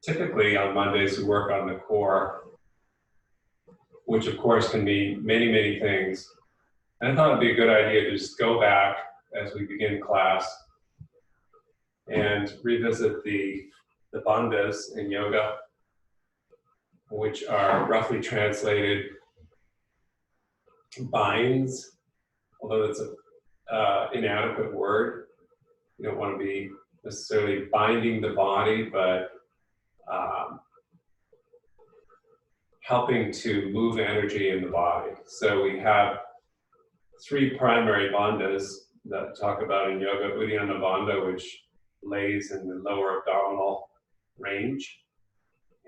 typically on Mondays we work on the core, which of course can mean many, many things. And I thought it'd be a good idea to just go back as we begin class and revisit the bandhas in yoga, which are roughly translated binds, although it's an inadequate word. You don't want to be necessarily binding the body, but helping to move energy in the body. So we have three primary bandhas that talk about in yoga: Uddiyana Bandha, which lays in the lower abdominal range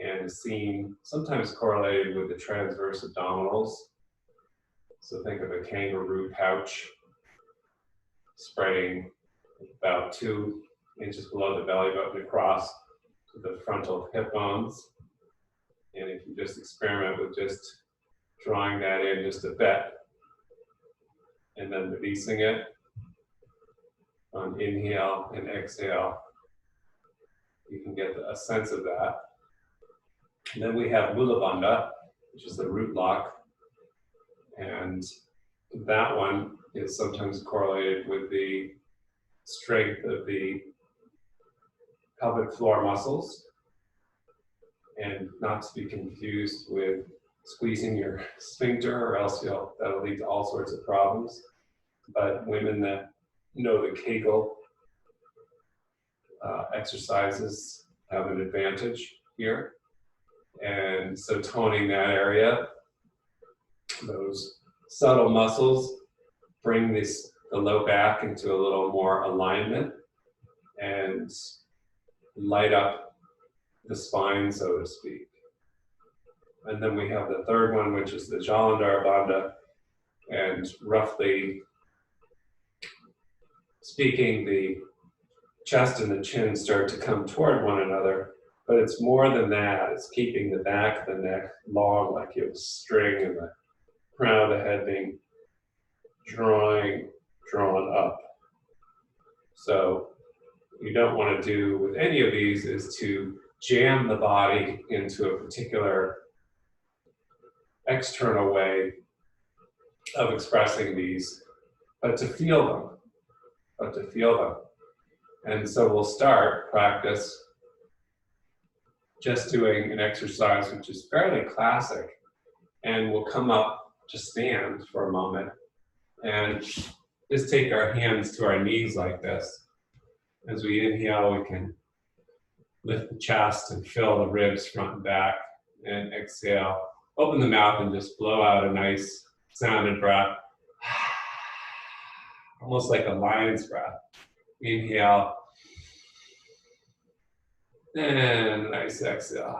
and is seen sometimes correlated with the transverse abdominals. So think of a kangaroo pouch spreading about 2 inches below the belly button across to the frontal hip bones. And if you just experiment with just drawing that in just a bit and then releasing it on inhale and exhale, you can get a sense of that. And then we have Mula Bandha, which is the root lock. And that one is sometimes correlated with the strength of the pelvic floor muscles, and not to be confused with squeezing your sphincter, or else that'll lead to all sorts of problems. But women that know the Kegel exercises have an advantage here. And so toning that area, those subtle muscles, bring the low back into a little more alignment and light up the spine, so to speak. And then we have the third one, which is the Jalandhara Bandha. And roughly speaking, the chest and the chin start to come toward one another, but it's more than that. It's keeping the back of the neck long, like you have a string, and the crown of the head being drawn up. So what you don't want to do with any of these is to jam the body into a particular external way of expressing these, but to feel them. And so we'll start practice just doing an exercise which is fairly classic, and we'll come up to stand for a moment and just take our hands to our knees like this. As we inhale, we can lift the chest and fill the ribs front and back, and exhale, open the mouth and just blow out a nice sounded breath, almost like a lion's breath. Inhale, and a nice exhale.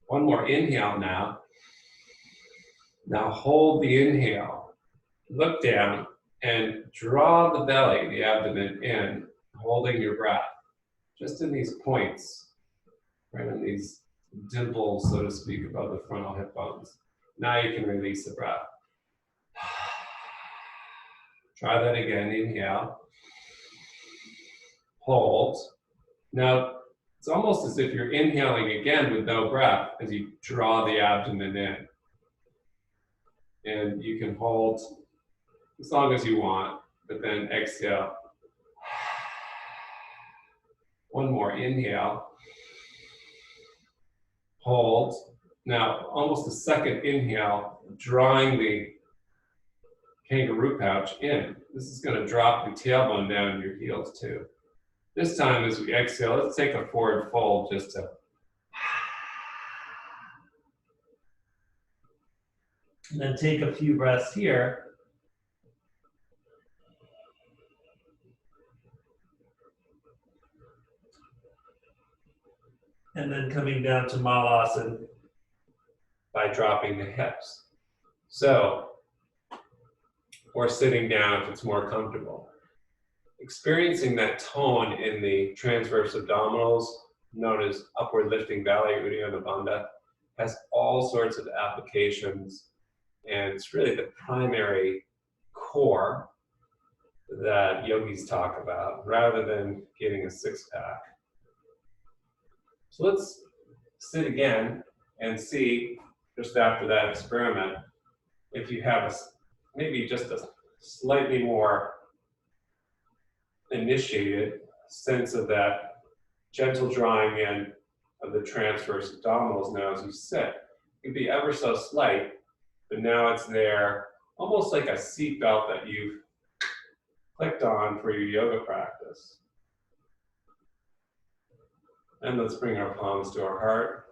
One more inhale now. Now hold the inhale, look down, and draw the belly, the abdomen in, holding your breath, just in these points, right in these dimples, so to speak, above the frontal hip bones. Now you can release the breath. Try that again, inhale, hold. Now, it's almost as if you're inhaling again with no breath as you draw the abdomen in. And you can hold as long as you want, but then exhale. One more, inhale, hold. Now, almost a second inhale, drawing the kangaroo pouch in. This is going to drop the tailbone down to your heels too. This time as we exhale, let's take a forward fold just to. And then take a few breaths here. And then coming down to Malasana by dropping the hips. So, or sitting down if it's more comfortable. Experiencing that tone in the transverse abdominals, known as upward lifting valley, Uddiyana Bandha, has all sorts of applications, and it's really the primary core that yogis talk about, rather than getting a six-pack. So let's sit again and see, just after that experiment, if you have maybe just a slightly more initiated sense of that gentle drawing in of the transverse abdominals now as you sit. It can be ever so slight, but now it's there, almost like a seatbelt that you've clicked on for your yoga practice. And let's bring our palms to our heart.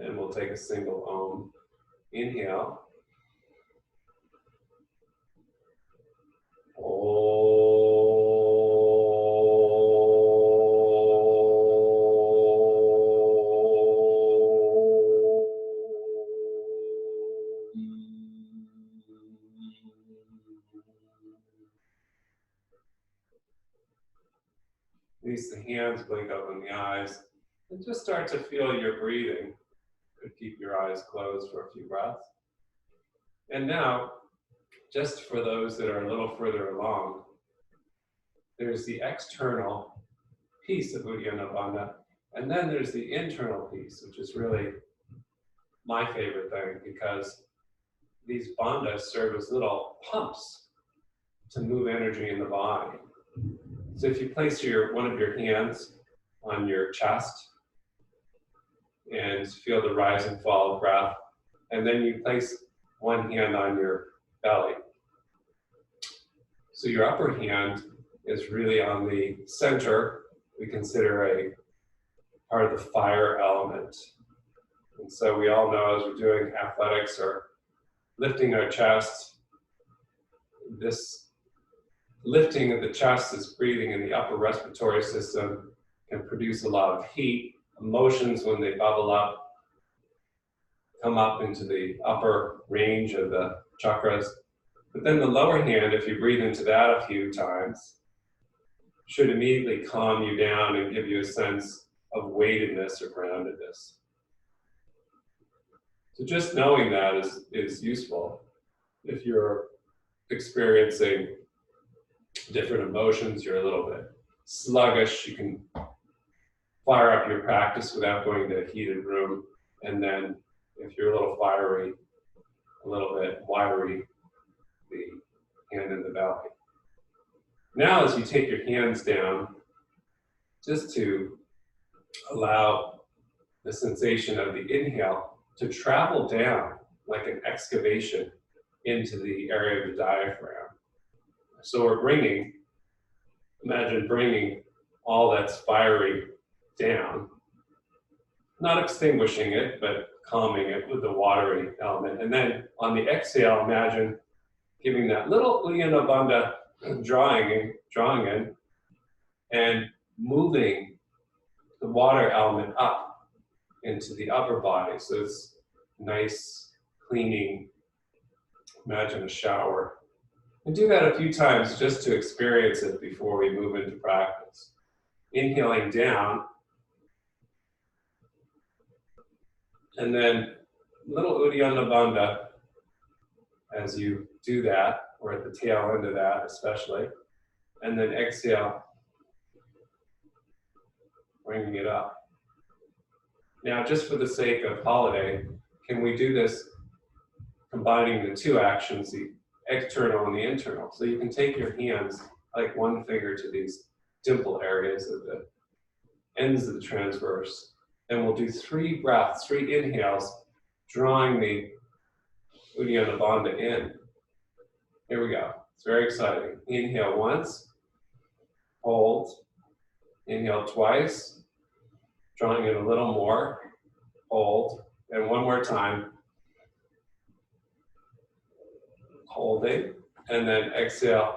And we'll take a single Om. Inhale. Release the hands, blink open the eyes, and just start to feel your breathing. Keep your eyes closed for a few breaths. And now, just for those that are a little further along, there's the external piece of Uddiyana Bandha, and then there's the internal piece, which is really my favorite thing, because these bandhas serve as little pumps to move energy in the body. So if you place one of your hands on your chest and feel the rise and fall of breath, and then you place one hand on your belly. So your upper hand is really on the center. We consider a part of the fire element. And so we all know as we're doing athletics or lifting our chest, this lifting of the chest is breathing in the upper respiratory system, can produce a lot of heat. Emotions, when they bubble up, come up into the upper range of the chakras. But then the lower hand, if you breathe into that a few times, should immediately calm you down and give you a sense of weightedness or groundedness. So just knowing that is useful. If you're experiencing different emotions, you're a little bit sluggish, you can fire up your practice without going to a heated room. And then if you're a little fiery, a little bit wiry, the hand in the belly. Now as you take your hands down, just to allow the sensation of the inhale to travel down like an excavation into the area of the diaphragm. So we're imagine bringing all that's fiery down, not extinguishing it, but calming it with the watery element. And then on the exhale, imagine giving that little Uddiyana Bandha drawing in and moving the water element up into the upper body. So it's nice, cleaning, imagine a shower. And do that a few times just to experience it before we move into practice. Inhaling down, and then little Uddiyana Bandha as you do that, or at the tail end of that especially, and then exhale, bringing it up. Now, just for the sake of holiday, can we do this combining the two actions, the external and the internal? So you can take your hands, like one finger, to these dimple areas of the ends of the transverse. And we'll do 3 breaths, 3 inhales, drawing the Uddiyana Bandha in. Here we go. It's very exciting. Inhale once, hold, inhale twice, drawing in a little more, hold, and one more time, holding, and then exhale.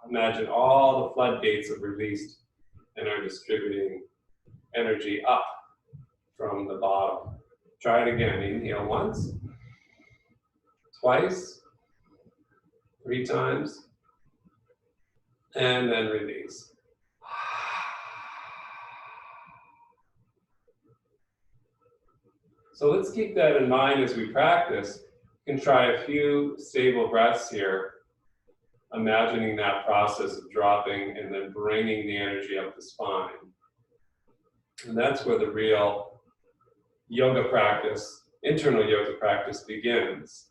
Imagine all the floodgates have released and are distributing energy up from the bottom. Try it again. Inhale once, twice, 3 times, and then release. So let's keep that in mind as we practice. You can try a few stable breaths here imagining that process of dropping and then bringing the energy up the spine. And that's where the real yoga practice, internal yoga practice begins.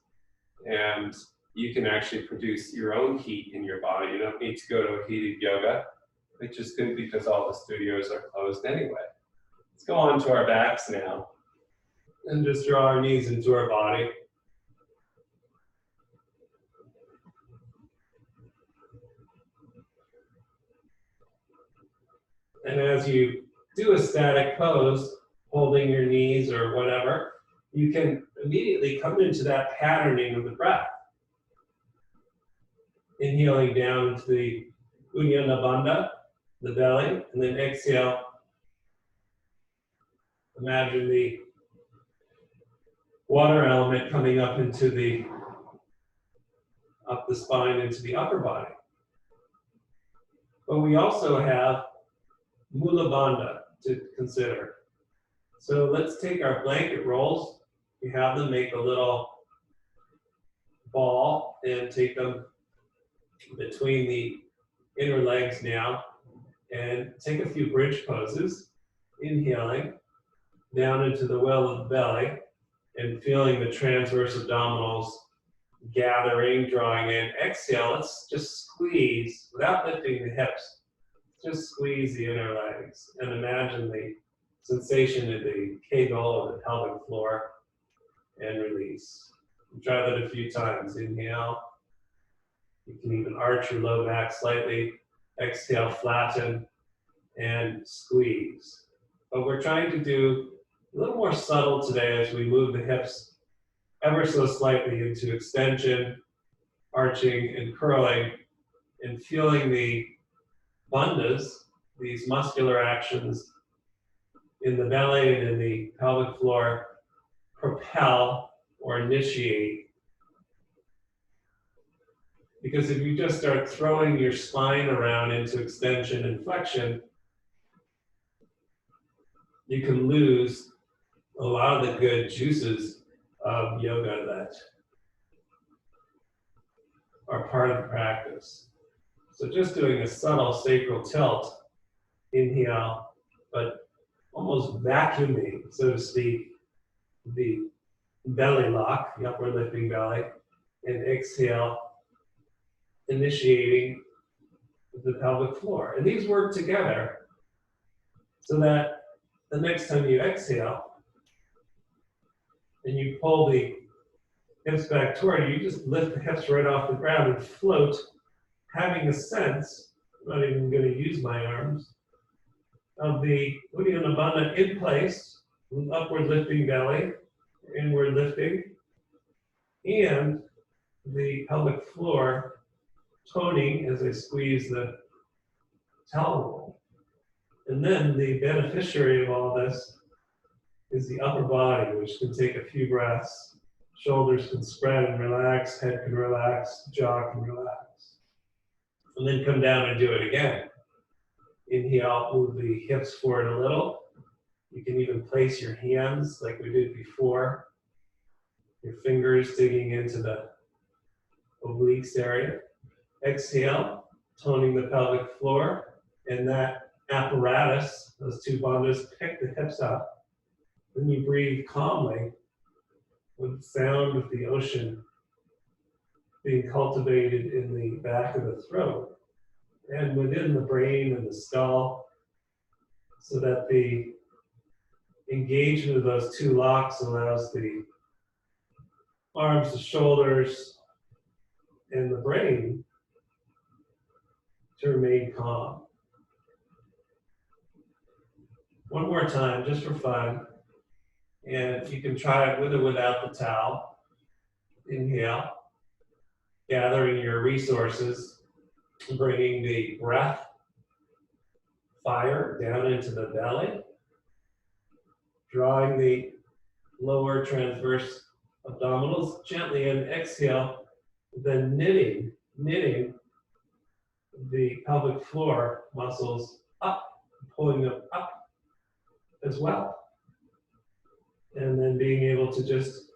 And you can actually produce your own heat in your body. You don't need to go to a heated yoga, which is good because all the studios are closed anyway. Let's go on to our backs now and just draw our knees into our body. And as you do a static pose, holding your knees or whatever, you can immediately come into that patterning of the breath. Inhaling down to the Uddiyana Bandha, the belly, and then exhale. Imagine the water element coming up into up the spine into the upper body. But we also have Mula Bandha to consider. So let's take our blanket rolls. We have them make a little ball and take them between the inner legs now and take a few bridge poses, inhaling down into the well of the belly and feeling the transverse abdominals gathering, drawing in. Exhale, let's just squeeze without lifting the hips. Just squeeze the inner legs and imagine the sensation of the kegel of the pelvic floor and release. Try that a few times. Inhale. You can even arch your low back slightly. Exhale, flatten, and squeeze. But we're trying to do a little more subtle today as we move the hips ever so slightly into extension, arching, and curling, and feeling the bandhas, these muscular actions in the belly and in the pelvic floor, propel or initiate. Because if you just start throwing your spine around into extension and flexion, you can lose a lot of the good juices of yoga that are part of the practice. So just doing a subtle sacral tilt, inhale, but almost vacuuming, so to speak, the belly lock, the upward lifting belly, and exhale, initiating the pelvic floor. And these work together so that the next time you exhale and you pull the hips back toward you, you just lift the hips right off the ground and float, having a sense, I'm not even going to use my arms, of the Uddiyana Bandha in place, with upward lifting belly, inward lifting, and the pelvic floor toning as I squeeze the towel roll. And then the beneficiary of all this is the upper body, which can take a few breaths. Shoulders can spread and relax, head can relax, jaw can relax. And then come down and do it again. Inhale, move the hips forward a little. You can even place your hands like we did before. Your fingers digging into the obliques area. Exhale, toning the pelvic floor, and that apparatus, those two bandhas, pick the hips up. Then you breathe calmly with the sound of the ocean being cultivated in the back of the throat and within the brain and the skull, so that the engagement of those two locks allows the arms, the shoulders, and the brain to remain calm. One more time, just for fun, and you can try it with or without the towel. Inhale, gathering your resources, bringing the breath, fire down into the belly, drawing the lower transverse abdominals gently in. Exhale, then knitting the pelvic floor muscles up, pulling them up as well. And then being able to just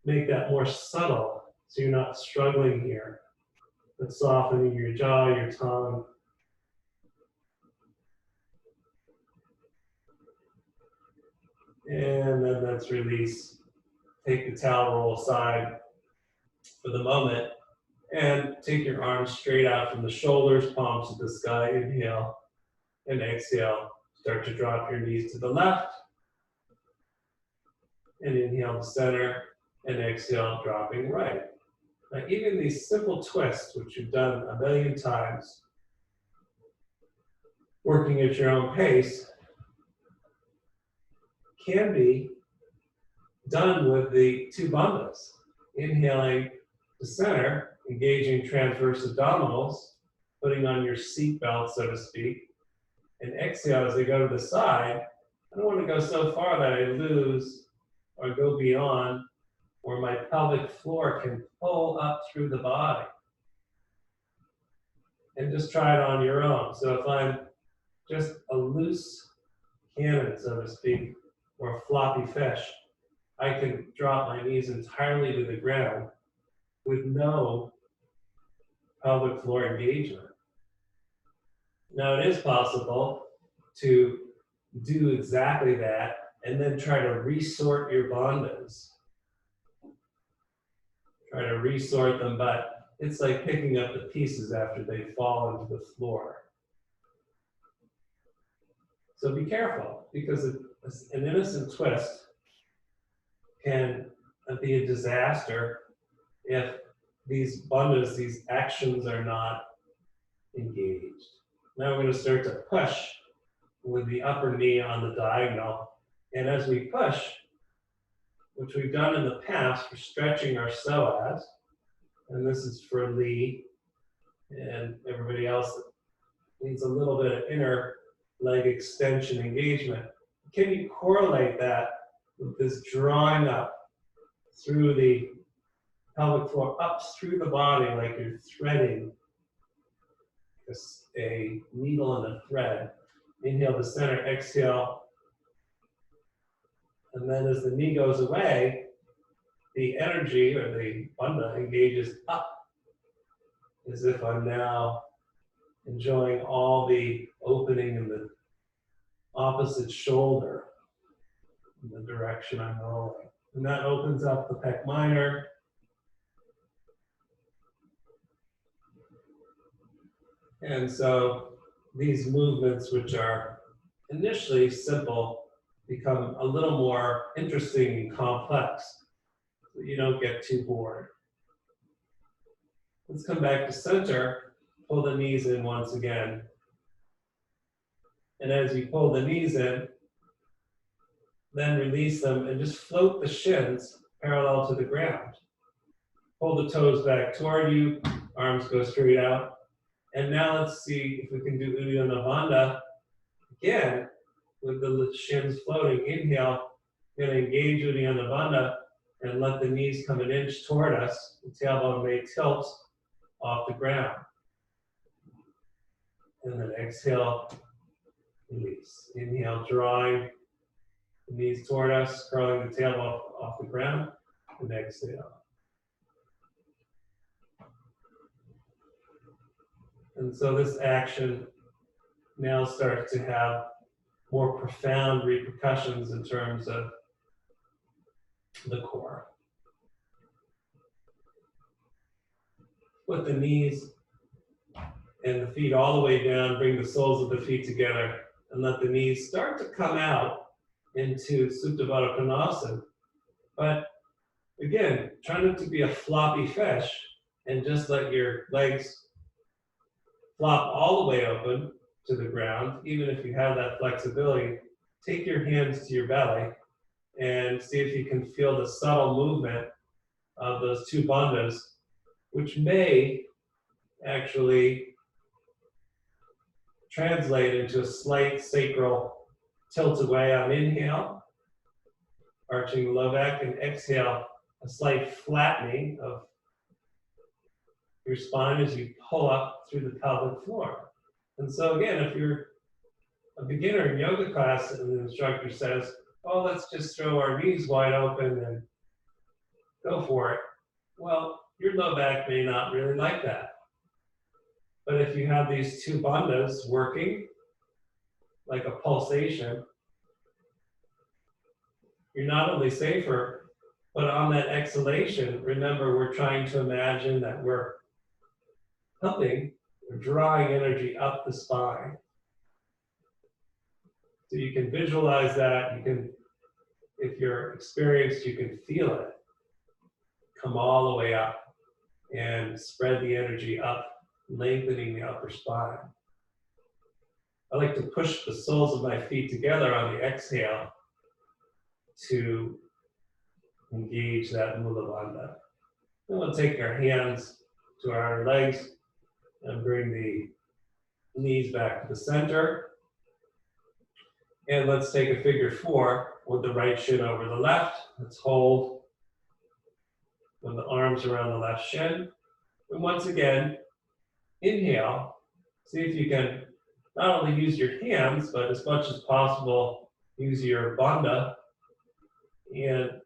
make that more subtle so you're not struggling here. But softening your jaw, your tongue. And then let's release. Take the towel roll aside for the moment and take your arms straight out from the shoulders, palms to the sky. Inhale and exhale. Start to drop your knees to the left. And inhale to center and exhale, dropping right. Now, even these simple twists, which you've done a million times, working at your own pace, can be done with the two bandhas. Inhaling to center, engaging transverse abdominals, putting on your seat belt, so to speak, and exhale as I go to the side. I don't want to go so far that I lose or go beyond where my pelvic floor can pull up through the body. And just try it on your own. So if I'm just a loose cannon, so to speak, or a floppy fish, I can drop my knees entirely to the ground with no pelvic floor engagement. Now it is possible to do exactly that and then try to resort your bandhas. Try to resort them, but it's like picking up the pieces after they fall into the floor. So be careful, because an innocent twist can be a disaster if these bandhas, these actions are not engaged. Now we're going to start to push with the upper knee on the diagonal. And as we push, which we've done in the past for stretching our psoas, and this is for Lee and everybody else that needs a little bit of inner leg extension engagement. Can you correlate that with this drawing up through the pelvic floor, up through the body, like you're threading a needle and a thread? Inhale to center, exhale. And then as the knee goes away, the energy or the bandha engages up, as if I'm now enjoying all the opening in the opposite shoulder in the direction I'm rolling. And that opens up the pec minor. And so these movements, which are initially simple, become a little more interesting and complex, so you don't get too bored. Let's come back to center, pull the knees in once again. And as you pull the knees in, then release them and just float the shins parallel to the ground. Pull the toes back toward you, arms go straight out. And now let's see if we can do Uddiyana Bandha again with the shins floating. Inhale, going to engage Uddiyana Bandha and let the knees come an inch toward us. The tailbone may tilt off the ground. And then exhale, release. Inhale, drawing the knees toward us, curling the tailbone off the ground, and exhale. And so this action now starts to have more profound repercussions in terms of the core. Put the knees and the feet all the way down, bring the soles of the feet together, and let the knees start to come out into Supta Baddha Konasana. But again, try not to be a floppy fish and just let your legs flop all the way open to the ground. Even if you have that flexibility, take your hands to your belly and see if you can feel the subtle movement of those two bandhas, which may actually translate into a slight sacral tilt away on inhale, arching the low back, and exhale, a slight flattening of your spine as you pull up through the pelvic floor. And so again, if you're a beginner in yoga class and the instructor says, oh, let's just throw our knees wide open and go for it, well, your low back may not really like that. But if you have these two bandhas working, like a pulsation, you're not only safer, but on that exhalation, remember, we're trying to imagine that we're pumping, we're drawing energy up the spine. So you can visualize that. You can, if you're experienced, you can feel it come all the way up and spread the energy up, lengthening the upper spine. I like to push the soles of my feet together on the exhale to engage that Mula Bandha. Then we'll take our hands to our legs and bring the knees back to the center. And let's take a figure 4 with the right shin over the left. Let's hold with the arms around the left shin. And once again, inhale. See if you can not only use your hands, but as much as possible, use your bandha. And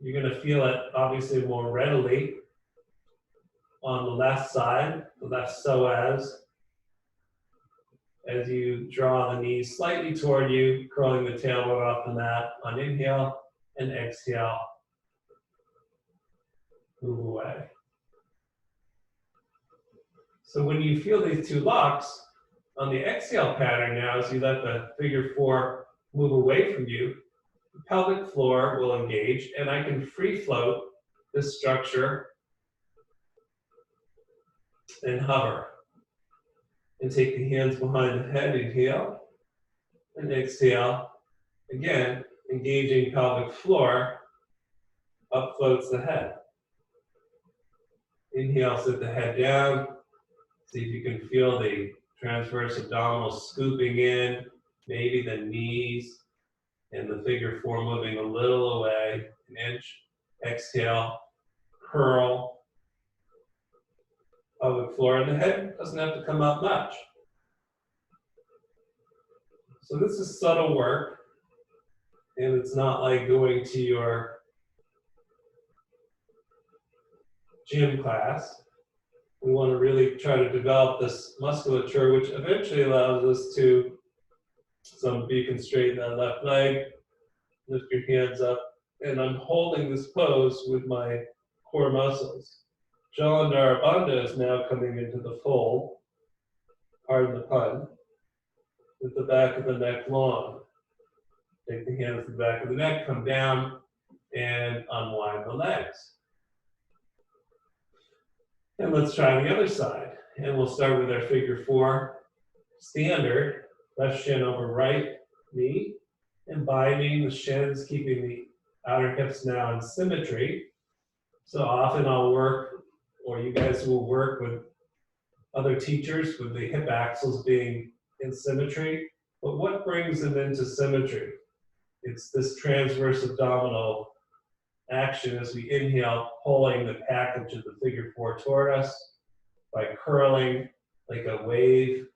you're going to feel it obviously more readily on the left side, the left psoas, as you draw the knees slightly toward you, curling the tailbone off the mat on inhale, and exhale, move away. So when you feel these two locks, on the exhale pattern now, as you let the figure 4 move away from you, the pelvic floor will engage, and I can free float this structure and hover. And take the hands behind the head, inhale, and exhale. Again, engaging pelvic floor, up floats the head. Inhale, sit the head down. See if you can feel the transverse abdominals scooping in, maybe the knees, and the figure 4 moving a little away, an inch. Exhale, curl. Pelvic floor, and the head doesn't have to come up much. So this is subtle work, and it's not like going to your gym class. We want to really try to develop this musculature, which eventually allows us to, so you can straighten that left leg, lift your hands up, and I'm holding this pose with my core muscles. Jalandhara Bandha is now coming into the fold, pardon the pun, with the back of the neck long. Take the hands to the back of the neck, come down, and unwind the legs. And let's try the other side. And we'll start with our figure 4 standard, left shin over right knee, and binding the shins, keeping the outer hips now in symmetry. So often I'll work, or you guys will work with other teachers with the hip axles being in symmetry. But what brings them into symmetry? It's this transverse abdominal action as we inhale, pulling the package of the figure 4 toward us by curling like a wave,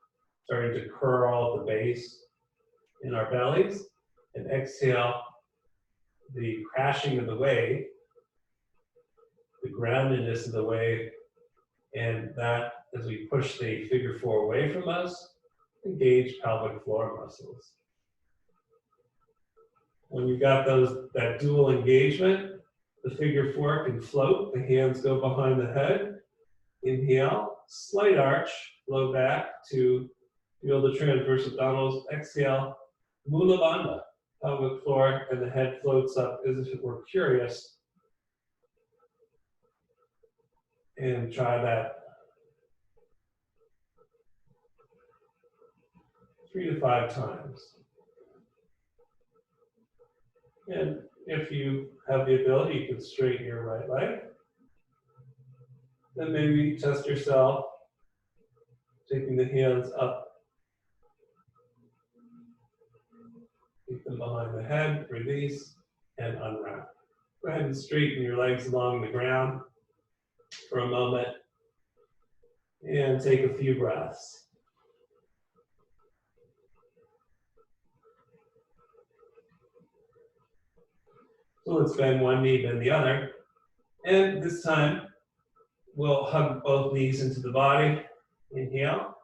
starting to curl at the base in our bellies. And exhale, the crashing of the wave, the groundedness of the wave, and that as we push the figure 4 away from us, engage pelvic floor muscles. When you've got that dual engagement, the figure 4 can float, the hands go behind the head, inhale, slight arch, flow back to feel the transverse abdominals, exhale, Mula Bandha, pelvic floor, and the head floats up as if it were curious. And try that 3 to 5 times. And if you have the ability, you can straighten your right leg. Then maybe test yourself, taking the hands up. Keep them behind the head, release, and unwrap. Go ahead and straighten your legs along the ground for a moment, and take a few breaths. So let's bend one knee, bend the other. And this time, we'll hug both knees into the body Inhale.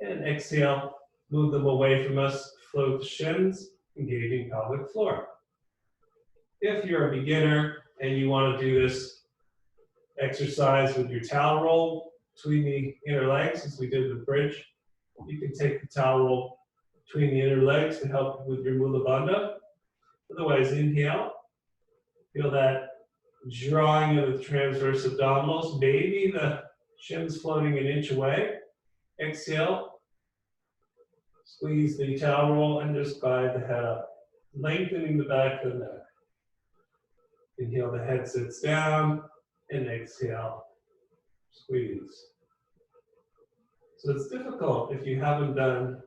And exhale, move them away from us, float the shins, engaging pelvic floor. If you're a beginner and you want to do this exercise with your towel roll between the inner legs, as we did with bridge, you can take the towel roll between the inner legs to help with your Mula Bandha. Otherwise, inhale. Feel that drawing of the transverse abdominals, maybe the shins floating an inch away. Exhale. Squeeze the towel roll and just guide the head up, lengthening the back of the neck. Inhale, the head sits down, and exhale, squeeze. So it's difficult if you haven't done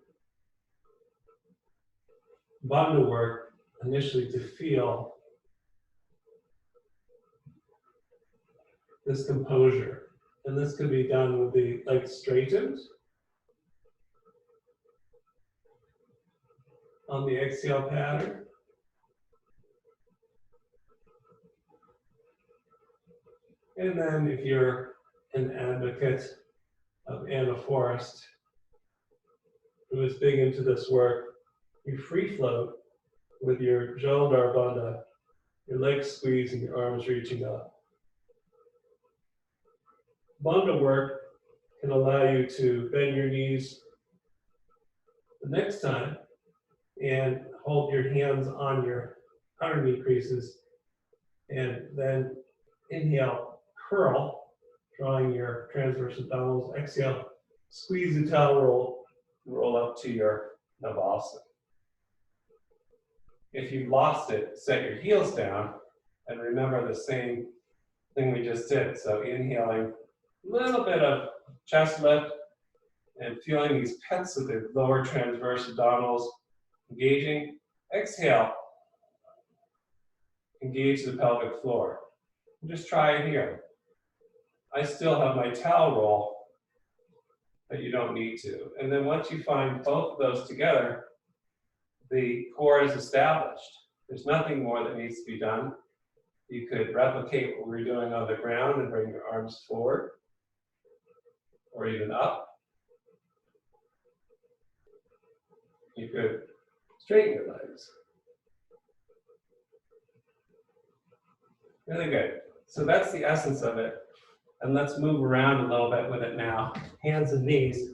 bandha work initially to feel this composure. And this could be done with the legs straightened. On the exhale pattern. And then if you're an advocate of Anna Forrest, who is big into this work, you free float with your Jalandhar Bandha, your legs squeezed and your arms reaching up. Bandha work can allow you to bend your knees the next time and hold your hands on your outer knee creases, and then inhale, curl, drawing your transverse abdominals. Exhale, squeeze the towel roll up to your Navasana. If you've lost it, set your heels down and remember the same thing we just did. So inhaling, a little bit of chest lift and feeling these pets of the lower transverse abdominals engaging. Exhale, engage the pelvic floor. Just try it here. I still have my towel roll, but you don't need to. And then once you find both of those together, the core is established. There's nothing more that needs to be done. You could replicate what we're doing on the ground and bring your arms forward or even up. You could straighten your legs. Really good. So that's the essence of it. And let's move around a little bit with it now. Hands and knees.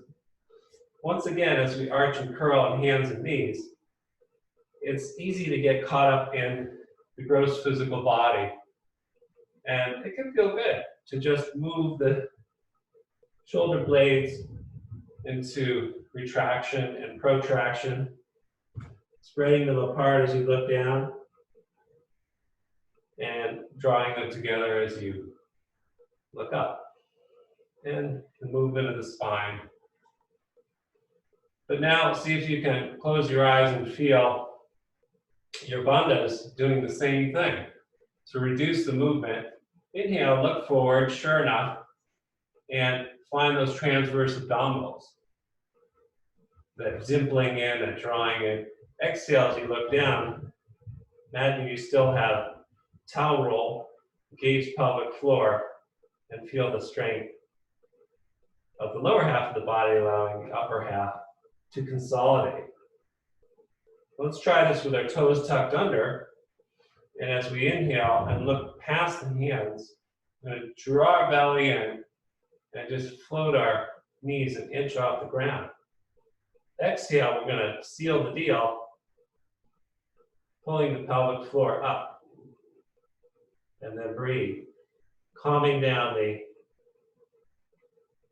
Once again, as we arch and curl on hands and knees, it's easy to get caught up in the gross physical body. And it can feel good to just move the shoulder blades into retraction and protraction, spreading them apart as you look down, and drawing them together as you look up. And the movement of the spine. But now see if you can close your eyes and feel your bandhas doing the same thing. To reduce the movement, inhale, look forward, sure enough, and find those transverse abdominals. That dimpling in and drawing in. Exhale as you look down. Imagine you still have towel roll, engage pelvic floor, and feel the strength of the lower half of the body, allowing the upper half to consolidate. Let's try this with our toes tucked under. And as we inhale and look past the hands, we're going to draw our belly in and just float our knees an inch off the ground. Exhale, we're going to seal the deal, pulling the pelvic floor up. And then breathe, calming down the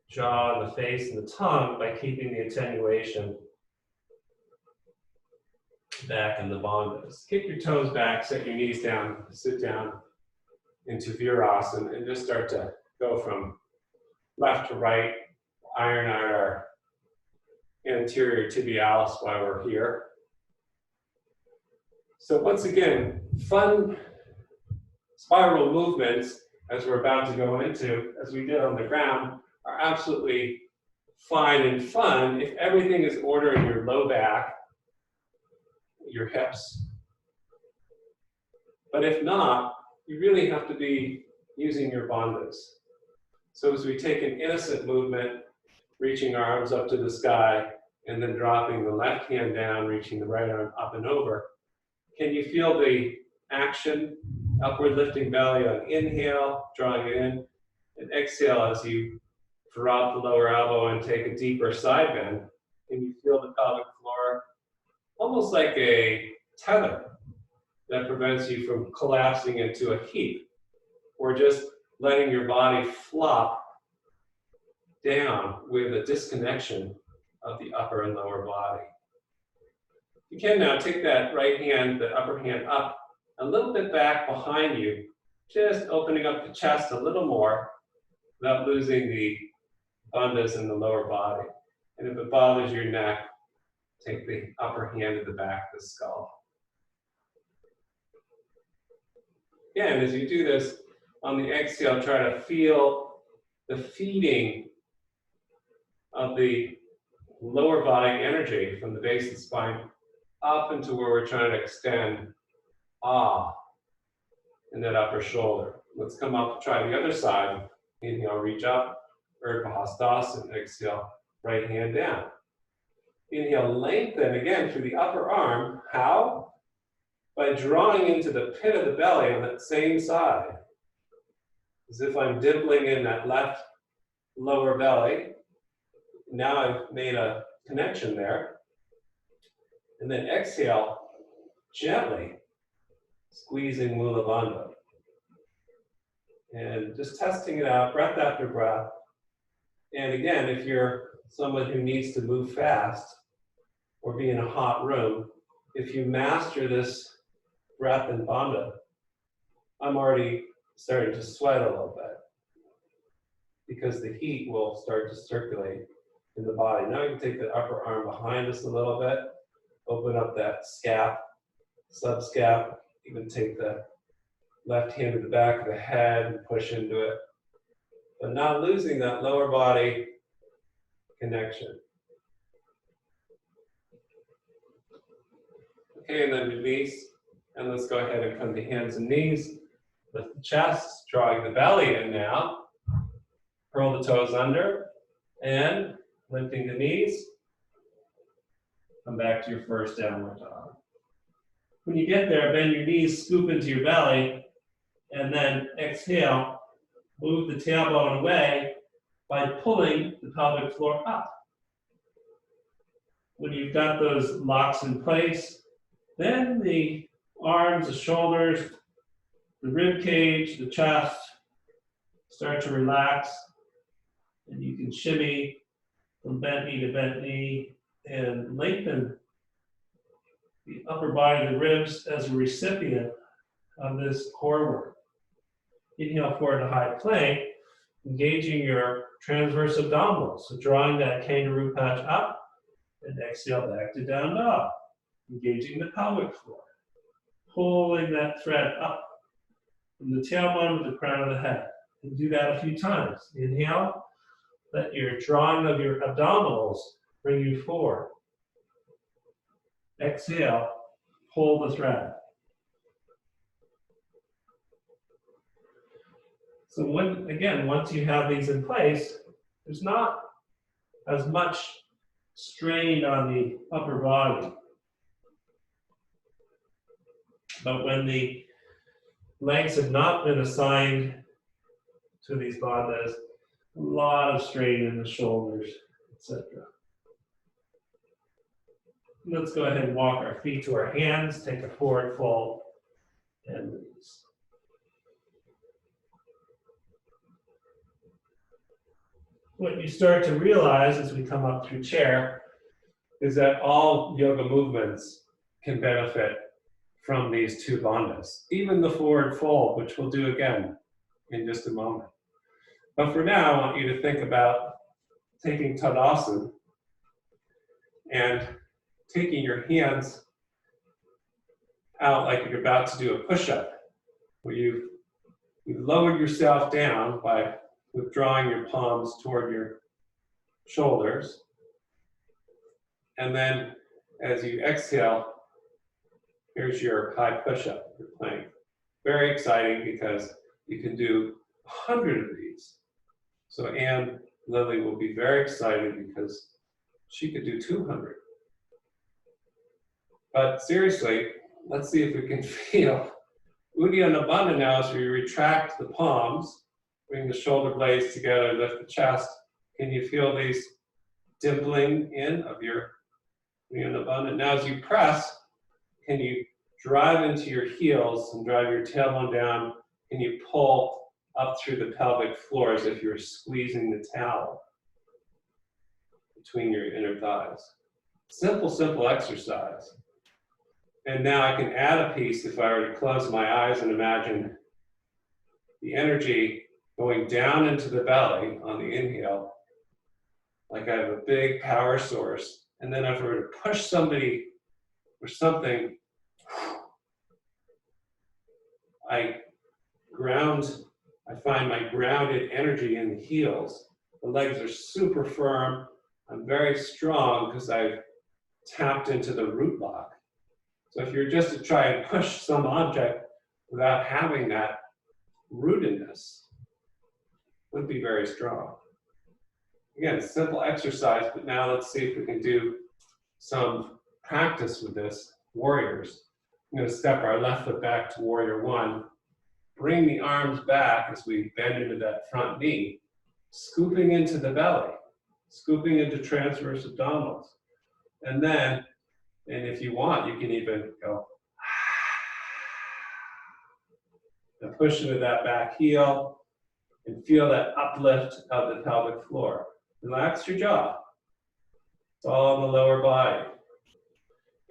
jaw and the face and the tongue by keeping the attenuation back in the bandhas. Kick your toes back, set your knees down, sit down into Virasana, and just start to go from left to right, iron out our anterior tibialis while we're here. So once again, fun spiral movements, as we're about to go into, as we did on the ground, are absolutely fine and fun if everything is ordered in your low back, your hips. But if not, you really have to be using your bandhas. So as we take an innocent movement reaching our arms up to the sky, and then dropping the left hand down, reaching the right arm up and over. Can you feel the action? Upward lifting belly on inhale, drawing it in, and exhale as you drop the lower elbow and take a deeper side bend. Can you feel the pelvic floor almost like a tether that prevents you from collapsing into a heap, or just letting your body flop down with a disconnection of the upper and lower body. You can now take that right hand, the upper hand up, a little bit back behind you, just opening up the chest a little more without losing the bandhas in the lower body. And if it bothers your neck, take the upper hand to the back of the skull. Again, as you do this, on the exhale, try to feel the feeding of the lower body energy from the base of the spine up into where we're trying to extend in that upper shoulder. Let's come up, try the other side. Inhale, reach up, Urdhva Hastasana, exhale, right hand down. Inhale, lengthen again through the upper arm. How? By drawing into the pit of the belly on that same side. As if I'm dimpling in that left lower belly. Now I've made a connection there. And then exhale, gently squeezing Mula Bandha. And just testing it out, breath after breath. And again, if you're someone who needs to move fast or be in a hot room, if you master this breath and bandha, I'm already starting to sweat a little bit because the heat will start to circulate in the body. Now you can take the upper arm behind us a little bit, open up that scap, subscap, even take the left hand to the back of the head and push into it, but not losing that lower body connection. Okay, and then release, and let's go ahead and come to hands and knees. Lift the chest, drawing the belly in now. Curl the toes under, and lifting the knees. Come back to your first downward dog. When you get there, bend your knees, scoop into your belly, and then exhale, move the tailbone away by pulling the pelvic floor up. When you've got those locks in place, then the arms, the shoulders, the rib cage, the chest start to relax, and you can shimmy from bent knee to bent knee and lengthen the upper body of the ribs as a recipient of this core work. Inhale forward to high plank, engaging your transverse abdominals. So drawing that kangaroo patch up, and exhale back to down dog. Engaging the pelvic floor. Pulling that thread up from the tailbone to the crown of the head. And do that a few times. Inhale, let your drawing of your abdominals bring you forward. Exhale, pull the thread. So once you have these in place, there's not as much strain on the upper body. But when the legs have not been assigned to these bandhas, a lot of strain in the shoulders, etc. Let's go ahead and walk our feet to our hands, take a forward fold, and release. What you start to realize as we come up through chair is that all yoga movements can benefit from these two bandhas, even the forward fold, which we'll do again in just a moment. But for now, I want you to think about taking Tadasana and taking your hands out like you're about to do a push-up, where you've lowered yourself down by withdrawing your palms toward your shoulders. And then as you exhale, here's your high push-up, your plank. Very exciting because you can do 100 of these. So Anne Lily will be very excited because she could do 200. But seriously, let's see if we can feel Uddiyana Bandha now as we retract the palms, bring the shoulder blades together, lift the chest. Can you feel these dimpling in of your Uddiyana Bandha? Now as you press, can you drive into your heels and drive your tailbone down? Can you pull up through the pelvic floor as if you're squeezing the towel between your inner thighs? Simple, simple exercise. And now I can add a piece if I were to close my eyes and imagine the energy going down into the belly on the inhale, like I have a big power source. And then if I were to push somebody or something, I find my grounded energy in the heels. The legs are super firm. I'm very strong because I've tapped into the root lock. So if you're just to try and push some object without having that rootedness, it would be very strong. Again, simple exercise, but now let's see if we can do some practice with this. Warriors. I'm going to step our left foot back to warrior one. Bring the arms back as we bend into that front knee, scooping into the belly, scooping into transverse abdominals. And then, and if you want, you can even go and push into that back heel and feel that uplift of the pelvic floor. Relax your jaw. It's all in the lower body.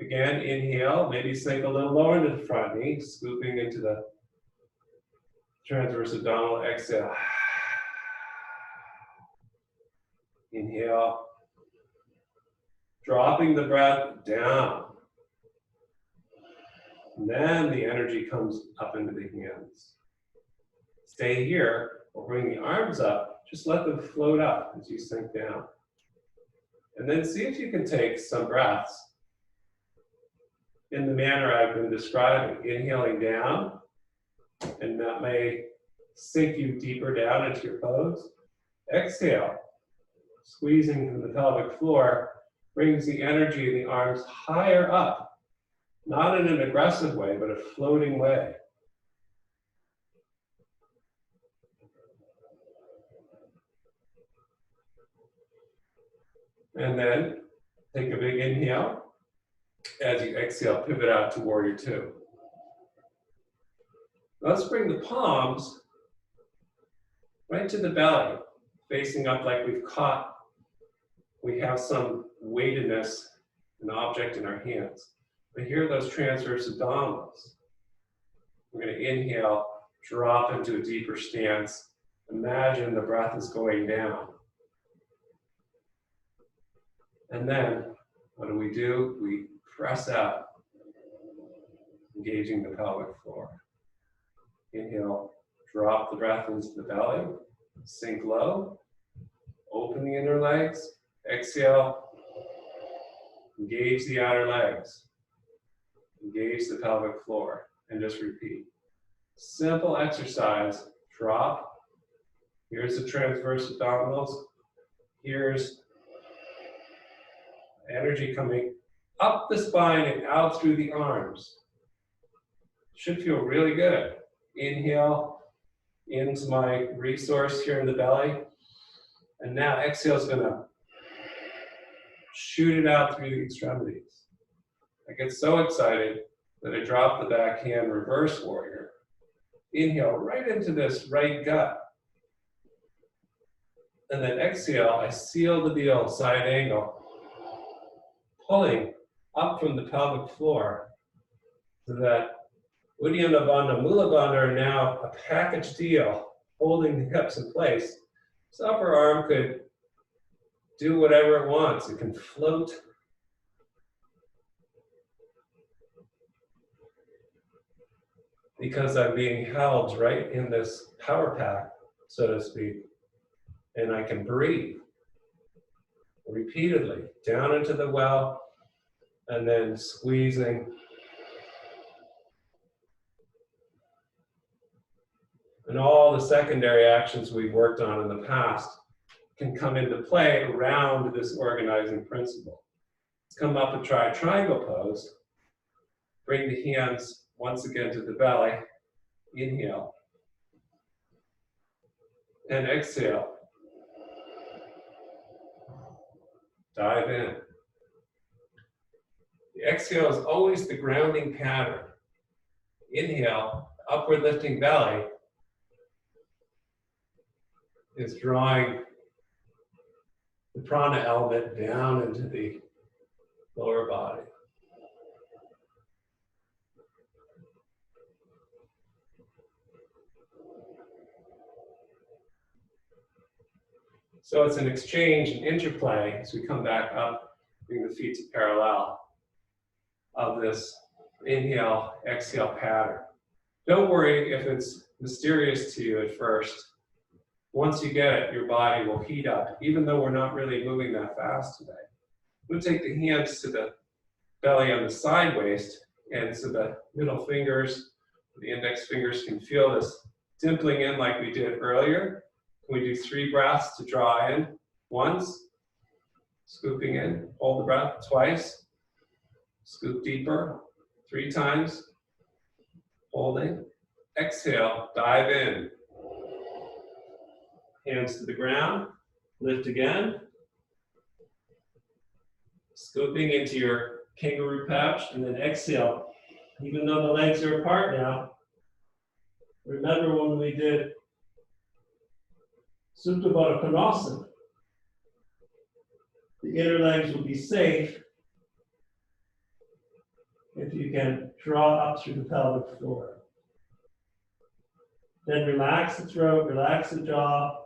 Again, inhale, maybe sink a little lower into the front knee, scooping into the transverse abdominal. Exhale. Inhale. Dropping the breath down. And then the energy comes up into the hands. Stay here. We'll bring the arms up. Just let them float up as you sink down. And then see if you can take some breaths in the manner I've been describing. Inhaling down, and that may sink you deeper down into your pose. Exhale, squeezing from the pelvic floor, brings the energy in the arms higher up, not in an aggressive way, but a floating way. And then take a big inhale. As you exhale, pivot out to warrior two. Let's bring the palms right to the belly, facing up like we have some weightedness, an object in our hands. But here are those transverse abdominals. We're going to inhale, drop into a deeper stance. Imagine the breath is going down. And then, what do? We press out, engaging the pelvic floor. Inhale, drop the breath into the belly, sink low, open the inner legs. Exhale, engage the outer legs, engage the pelvic floor, and just repeat. Simple exercise, drop. Here's the transverse abdominals. Here's energy coming up the spine and out through the arms. Should feel really good. Inhale into my resource here in the belly. And now exhale is going to shoot it out through the extremities. I get so excited that I drop the back hand, reverse warrior. Inhale right into this right gut. And then exhale, I seal the deal, side angle, pulling up from the pelvic floor so that Uddiyana Bandha, Mula Bandha are now a package deal, holding the hips in place. This upper arm could do whatever it wants. It can float. Because I'm being held right in this power pack, so to speak, and I can breathe repeatedly down into the well and then squeezing. And all the secondary actions we've worked on in the past can come into play around this organizing principle. Let's come up and try a triangle pose. Bring the hands once again to the belly. Inhale. And exhale. Dive in. The exhale is always the grounding pattern. Inhale, upward lifting belly is drawing the prana element down into the lower body. So it's an exchange and interplay as we come back up, bring the feet to parallel of this inhale, exhale pattern. Don't worry if it's mysterious to you at first. Once you get it, your body will heat up, even though we're not really moving that fast today. We'll take the hands to the belly on the side waist, and so the middle fingers, the index fingers can feel this dimpling in like we did earlier. We do 3 breaths to draw in. Once, scooping in, hold the breath. Twice, scoop deeper. 3 times, holding. Exhale, dive in. Hands to the ground, lift again. Scooping into your kangaroo pouch, and then exhale. Even though the legs are apart now, remember when we did Supta Baddha Konasana, the inner legs will be safe if you can draw up through the pelvic floor. Then relax the throat, relax the jaw,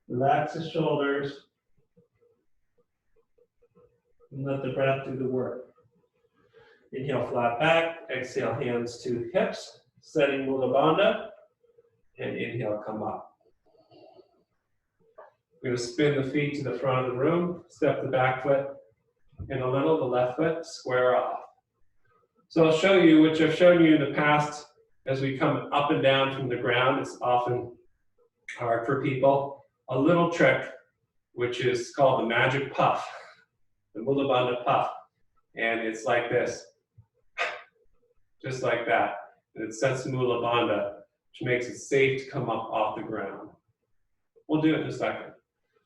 relax the shoulders, and let the breath do the work. Inhale, flat back. Exhale, hands to hips, setting Mula Bandha, and inhale, come up. We're going to spin the feet to the front of the room, step the back foot in a little, the left foot, square off. So I'll show you, which I've shown you in the past, as we come up and down from the ground. It's often hard for people. A little trick, which is called the magic puff, the Mula Bandha puff. And it's like this, just like that. And it sets Mula Bandha, which makes it safe to come up off the ground. We'll do it in a second.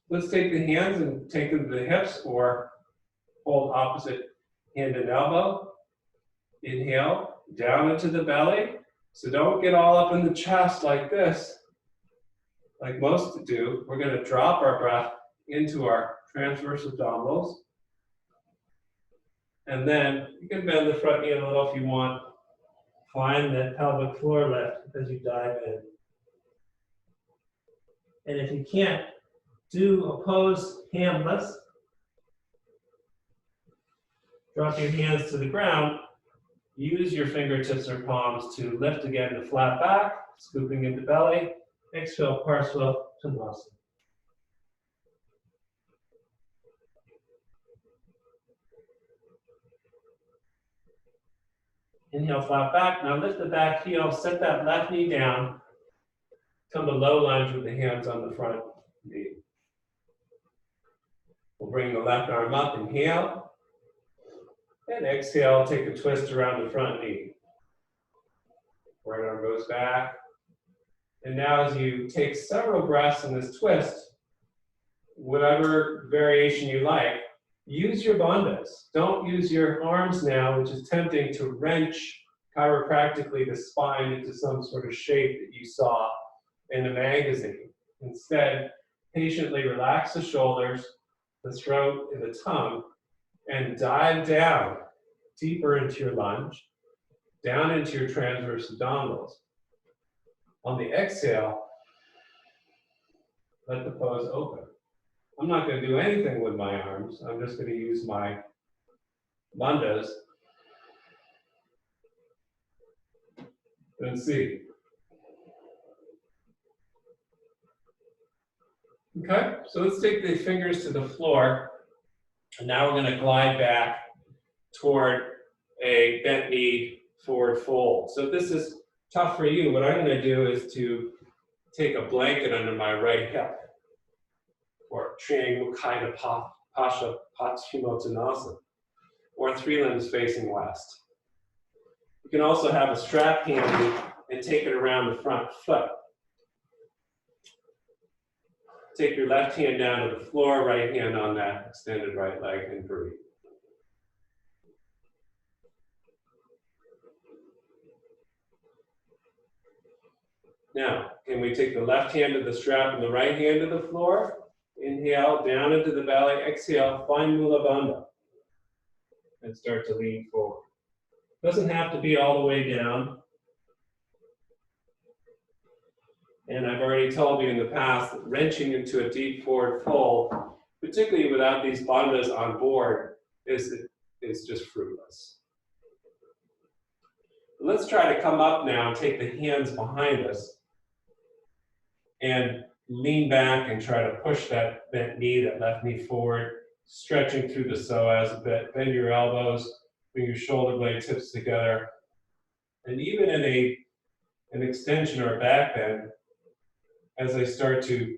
Let's take the hands and take them to the hips, or hold opposite hand and elbow. Inhale, down into the belly. So don't get all up in the chest like this, like most do. We're going to drop our breath into our transverse abdominals. And then you can bend the front knee a little if you want. Find that pelvic floor lift as you dive in. And if you can't do a pose hamless, drop your hands to the ground. Use your fingertips or palms to lift again the flat back, scooping into belly. Exhale, Parsva Tanasana. Inhale, flat back. Now lift the back heel, set that left knee down. Come to low lunge with the hands on the front knee. We'll bring the left arm up, inhale. And exhale, take a twist around the front knee. Right arm goes back. And now as you take several breaths in this twist, whatever variation you like, use your bandhas. Don't use your arms now, which is tempting to wrench chiropractically the spine into some sort of shape that you saw in a magazine. Instead, patiently relax the shoulders, the throat, and the tongue, and dive down deeper into your lunge, down into your transverse abdominals. On the exhale, let the pose open. I'm not going to do anything with my arms. I'm just going to use my bandhas and see. Okay, so let's take the fingers to the floor. And now we're going to glide back toward a bent knee forward fold. So if this is tough for you, what I'm going to do is to take a blanket under my right hip or Triang Mukhaita Pasha Paschimottanasana, or three limbs facing west. You can also have a strap handy and take it around the front foot. Take your left hand down to the floor, right hand on that extended right leg, and breathe. Now, can we take the left hand to the strap and the right hand to the floor? Inhale, down into the belly. Exhale, find Mula Bandha. And start to lean forward. Doesn't have to be all the way down. And I've already told you in the past that wrenching into a deep forward fold, particularly without these bandhas on board, is just fruitless. Let's try to come up now and take the hands behind us and lean back and try to push that bent knee, that left knee forward, stretching through the psoas a bit. Bend your elbows, bring your shoulder blade tips together. And even in an extension or a back bend, as I start to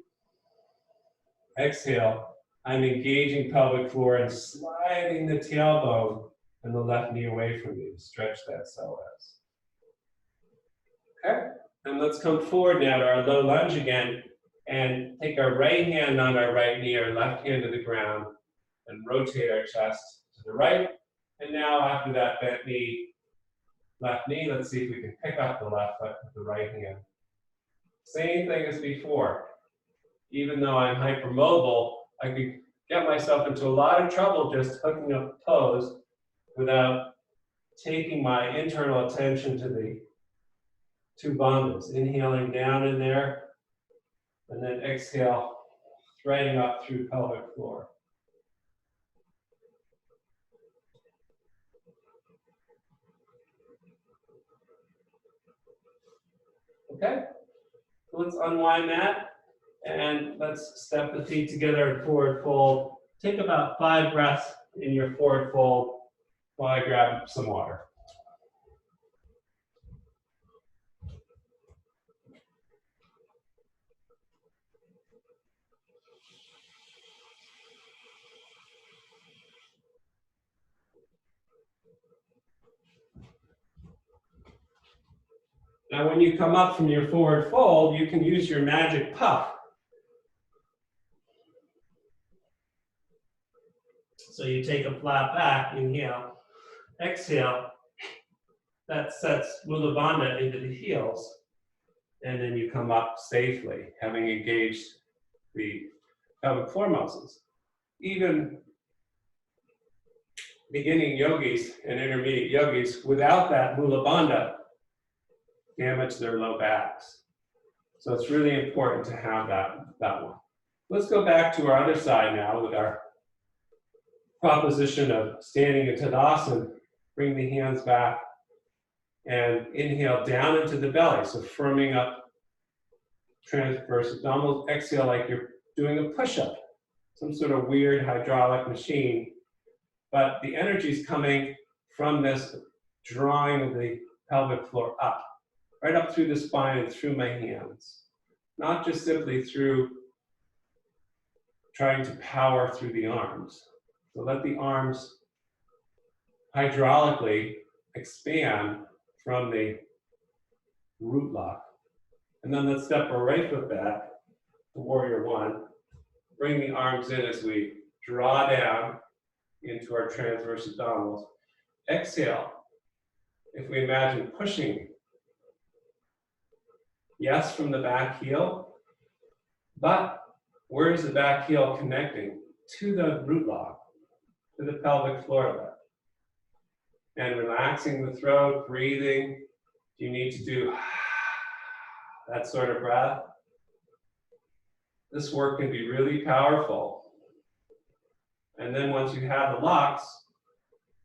exhale, I'm engaging pelvic floor and sliding the tailbone and the left knee away from you to stretch that psoas. Okay, and let's come forward now to our low lunge again and take our right hand on our right knee, our left hand to the ground, and rotate our chest to the right. And now after that bent knee, left knee, let's see if we can pick up the left foot with the right hand. Same thing as before. Even though I'm hypermobile, I could get myself into a lot of trouble just hooking up the toes without taking my internal attention to the two bandhas. Inhaling down in there, and then exhale, threading up through pelvic floor. Okay, so let's unwind that, and let's step the feet together in forward fold. Take about 5 breaths in your forward fold while I grab some water. Now, when you come up from your forward fold, you can use your magic puff. So you take a flat back, inhale, exhale, that sets Mula Bandha into the heels, and then you come up safely, having engaged the pelvic floor muscles. Even beginning yogis and intermediate yogis, without that Mula Bandha, damage their low backs. So it's really important to have that one. Let's go back to our other side now with our proposition of standing in Tadasana. Bring the hands back and inhale down into the belly. So firming up transverse abdominals. Exhale like you're doing a push-up, some sort of weird hydraulic machine. But the energy is coming from this drawing of the pelvic floor up, right up through the spine and through my hands. Not just simply through trying to power through the arms. So let the arms hydraulically expand from the root lock. And then let's step our right foot back to warrior one. Bring the arms in as we draw down into our transverse abdominals. Exhale. If we imagine pushing, yes, from the back heel, but where is the back heel connecting? To the root lock, to the pelvic floor of it. And relaxing the throat, breathing. You need to do that sort of breath. This work can be really powerful. And then once you have the locks,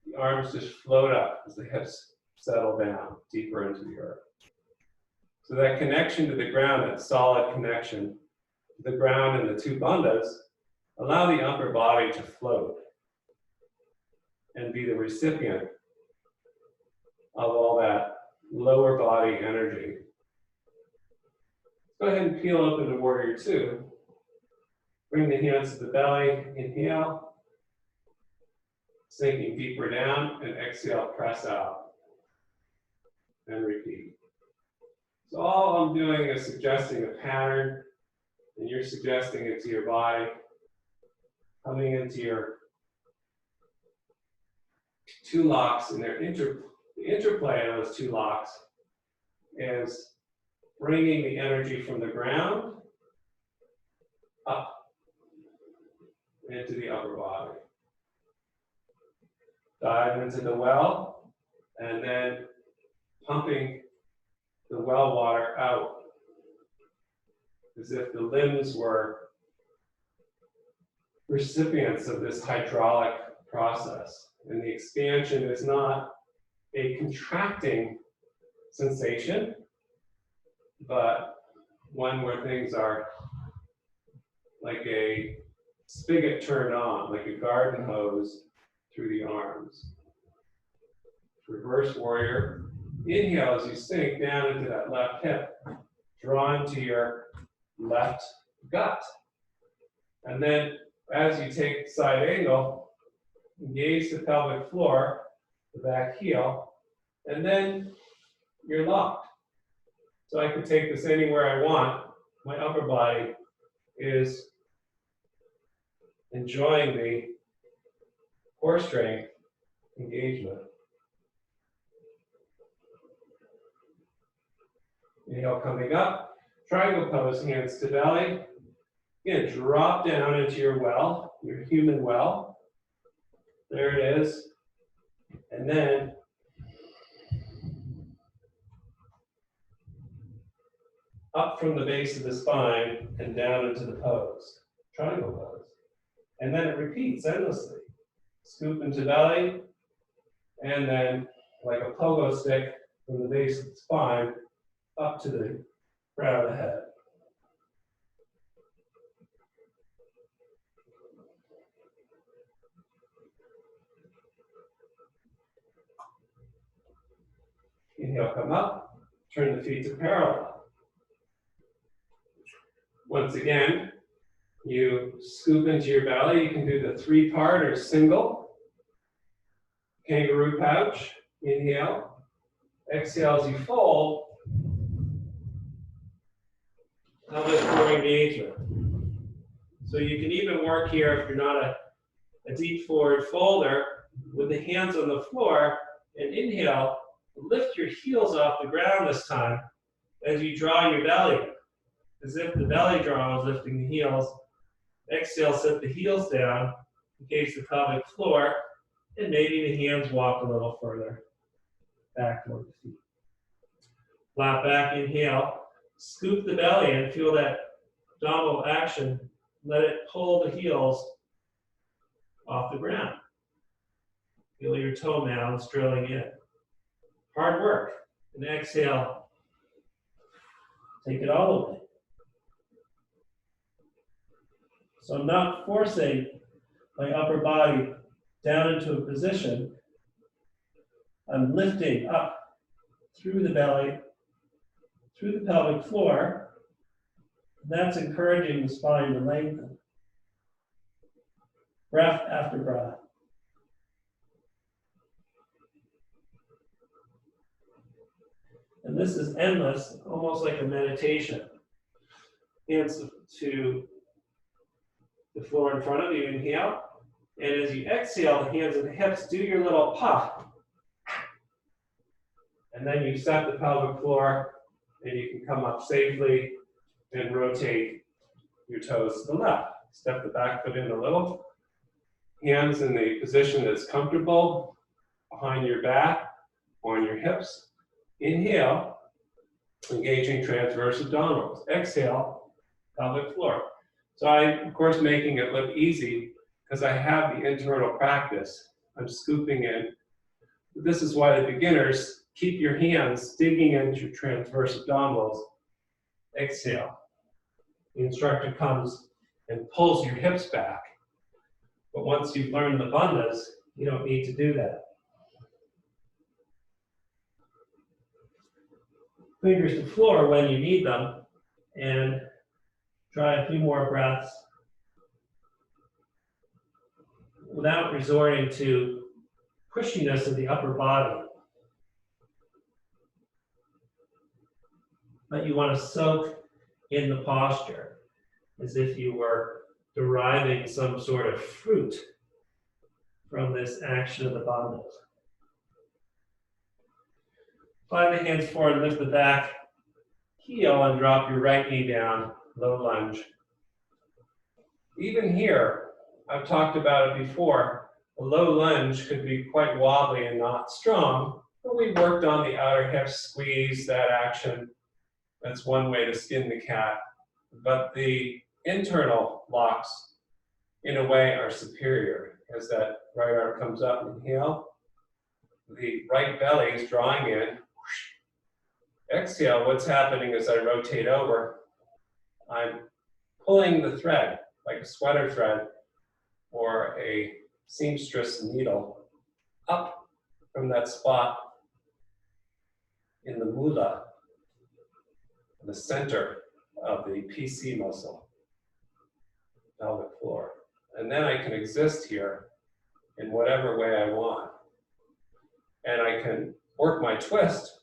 the arms just float up as the hips settle down deeper into the earth. So that connection to the ground, that solid connection to the ground and the two bandhas, allow the upper body to float and be the recipient of all that lower body energy. Go ahead and peel open to warrior two. Bring the hands to the belly, inhale, sinking deeper down, and exhale, press out, and repeat. So all I'm doing is suggesting a pattern, and you're suggesting it to your body, coming into your two locks, and the interplay of those two locks is bringing the energy from the ground up into the upper body. Dive into the well, and then pumping the well water out as if the limbs were recipients of this hydraulic process. And the expansion is not a contracting sensation, but one where things are like a spigot turned on, like a garden hose through the arms. Reverse warrior. Inhale as you sink down into that left hip, draw into your left gut. And then as you take side angle, engage the pelvic floor, the back heel, and then you're locked. So I can take this anywhere I want. My upper body is enjoying the core strength engagement. Inhale, coming up, triangle pose, hands to belly. Again, drop down into your well, your human well. There it is. And then up from the base of the spine and down into the pose, triangle pose. And then it repeats endlessly. Scoop into belly, and then like a pogo stick from the base of the spine up to the crown of the head. Inhale, come up, turn the feet to parallel. Once again, you scoop into your belly. You can do the three-part or single. Kangaroo pouch, inhale. Exhale as you fold. Pelvic floor engagement. So you can even work here if you're not a deep forward folder with the hands on the floor, and inhale, lift your heels off the ground this time as you draw your belly, as if the belly draw is lifting the heels. Exhale, set the heels down, engage the pelvic floor, and maybe the hands walk a little further back toward the feet. Flat back, inhale, scoop the belly and feel that abdominal action. Let it pull the heels off the ground. Feel your toe mounds drilling in. Hard work. And exhale, take it all the way. So I'm not forcing my upper body down into a position. I'm lifting up through the belly, through the pelvic floor. That's encouraging the spine to lengthen. Breath after breath. And this is endless, almost like a meditation. Hands to the floor in front of you, inhale. And as you exhale, the hands and the hips, do your little puff. And then you set the pelvic floor, and you can come up safely and rotate your toes to the left. Step the back foot in a little. Hands in the position that's comfortable behind your back, on your hips. Inhale, engaging transverse abdominals. Exhale, pelvic floor. So I'm, of course, making it look easy because I have the internal practice. I'm scooping in. This is why the beginners keep your hands digging into transverse abdominals. Exhale. The instructor comes and pulls your hips back. But once you've learned the bandhas, you don't need to do that. Fingers to floor when you need them, and try a few more breaths without resorting to pushiness of the upper body. But you want to soak in the posture as if you were deriving some sort of fruit from this action of the bandhas. Slide the hands forward, lift the back heel, and drop your right knee down, low lunge. Even here, I've talked about it before, a low lunge could be quite wobbly and not strong, but we worked on the outer hip squeeze, that action. That's one way to skin the cat. But the internal locks, in a way, are superior. As that right arm comes up, inhale. The right belly is drawing in. Exhale, what's happening as I rotate over? I'm pulling the thread, like a sweater thread or a seamstress needle, up from that spot in the mula, the center of the PC muscle, pelvic floor. And then I can exist here in whatever way I want. And I can work my twist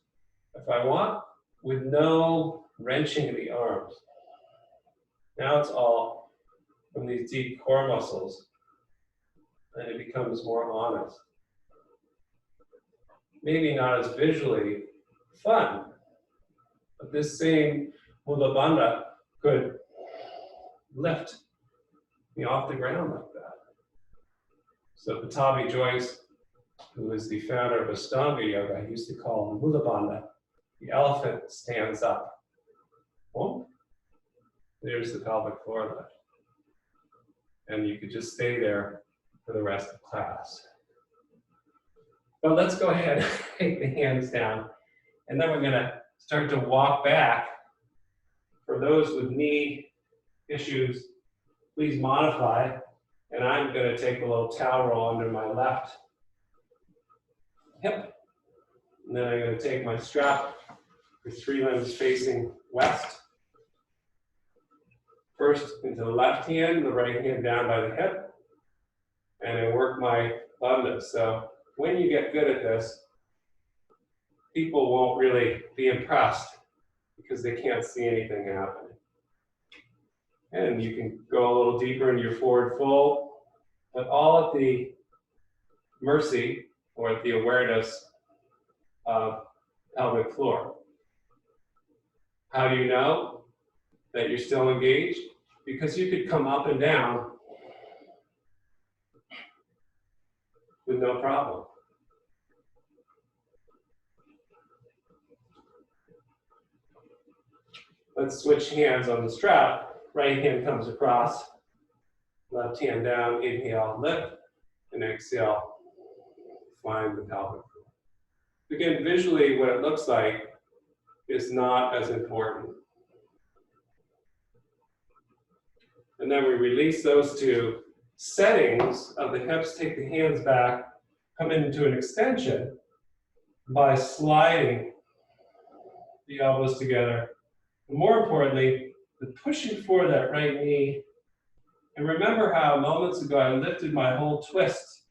if I want, with no wrenching of the arms. Now it's all from these deep core muscles, and it becomes more honest. Maybe not as visually fun, but this same Mula Bandha could lift me off the ground like that. So Patabi Joyce, who is the founder of Ashtanga Yoga, used to call Mula Bandha, the elephant stands up. Well, there's the pelvic floor lift. And you could just stay there for the rest of class. But let's go ahead and take the hands down. And then we're gonna start to walk back. For those with knee issues, please modify. And I'm gonna take a little towel roll under my left hip. And then I'm gonna take my strap for 3 limbs facing west. First into the left hand, the right hand down by the hip. And I work my bandhas. So when you get good at this, people won't really be impressed because they can't see anything happening. And you can go a little deeper into your forward fold, but all at the mercy or at the awareness of pelvic floor. How do you know that you're still engaged? Because you could come up and down with no problem. Let's switch hands on the strap. Right hand comes across, left hand down, inhale, lift, and exhale, find the pelvic floor. Again, visually, what it looks like is not as important. And then we release those two settings of the hips, take the hands back, come into an extension by sliding the elbows together. And more importantly, the pushing forward that right knee. And remember how moments ago I lifted my whole twist,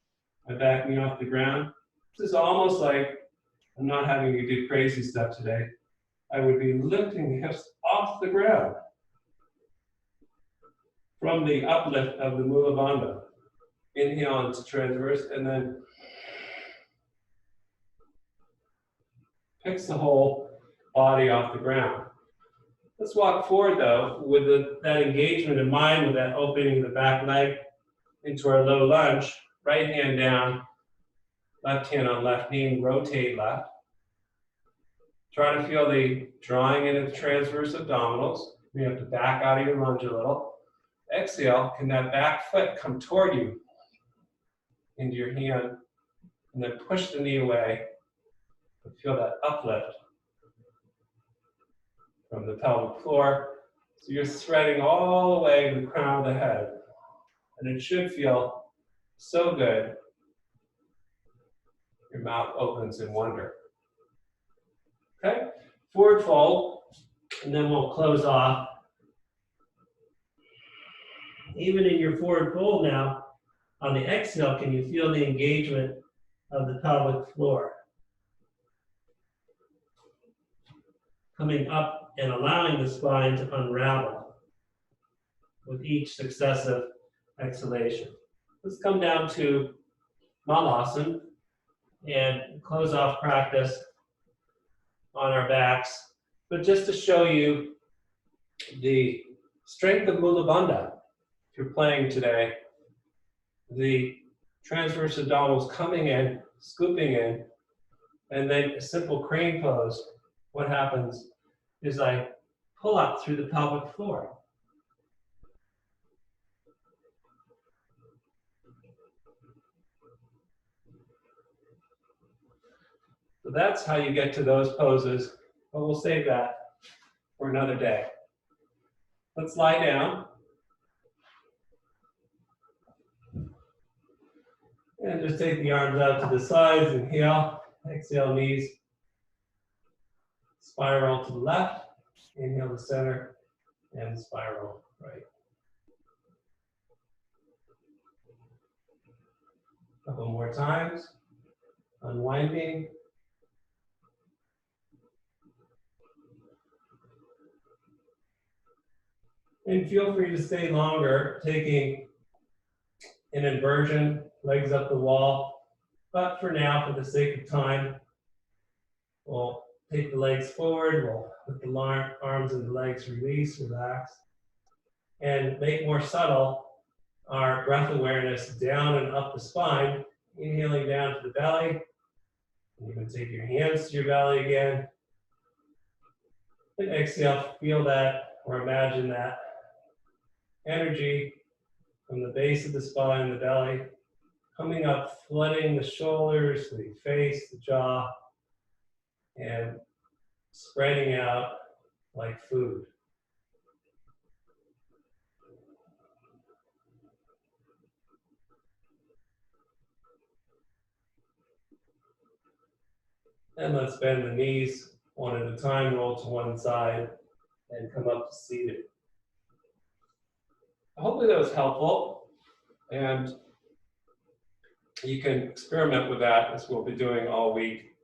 my back knee off the ground. This is almost like I'm not having to do crazy stuff today. I would be lifting the hips off the ground from the uplift of the Mula Bandha. Inhale into transverse, and then picks the whole body off the ground. Let's walk forward though with that engagement in mind, with that opening the back leg into our low lunge. Right hand down, left hand on left knee, rotate left. Try to feel the drawing into the transverse abdominals. You have to back out of your lunge a little. Exhale, can that back foot come toward you into your hand, and then push the knee away and feel that uplift from the pelvic floor. So you're threading all the way to the crown of the head. And it should feel so good. Your mouth opens in wonder. Okay, forward fold, and then we'll close off. Even in your forward fold now, On the exhale, can you feel the engagement of the pelvic floor? Coming up and allowing the spine to unravel with each successive exhalation. Let's come down to Malasana and close off practice on our backs. But just to show you the strength of Mula Bandha, if you're playing today, the transverse abdominals coming in, scooping in, and then a simple crane pose. What happens is I pull up through the pelvic floor. So that's how you get to those poses, but we'll save that for another day. Let's lie down. And just take the arms out to the sides, inhale, exhale, knees spiral to the left, inhale to center, and spiral right. A couple more times, unwinding. And feel free to stay longer, taking an inversion, legs up the wall. But for now, for the sake of time, we'll take the legs forward, we'll let the arms and the legs release, relax, and make more subtle our breath awareness down and up the spine, inhaling down to the belly. You can take your hands to your belly again. And exhale, feel that or imagine that energy from the base of the spine, the belly, coming up, flooding the shoulders, the face, the jaw, and spreading out like food. And let's bend the knees one at a time, roll to one side, and come up to seated. Hopefully that was helpful, and you can experiment with that as we'll be doing all week.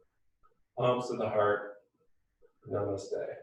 Palms to the heart. Namaste.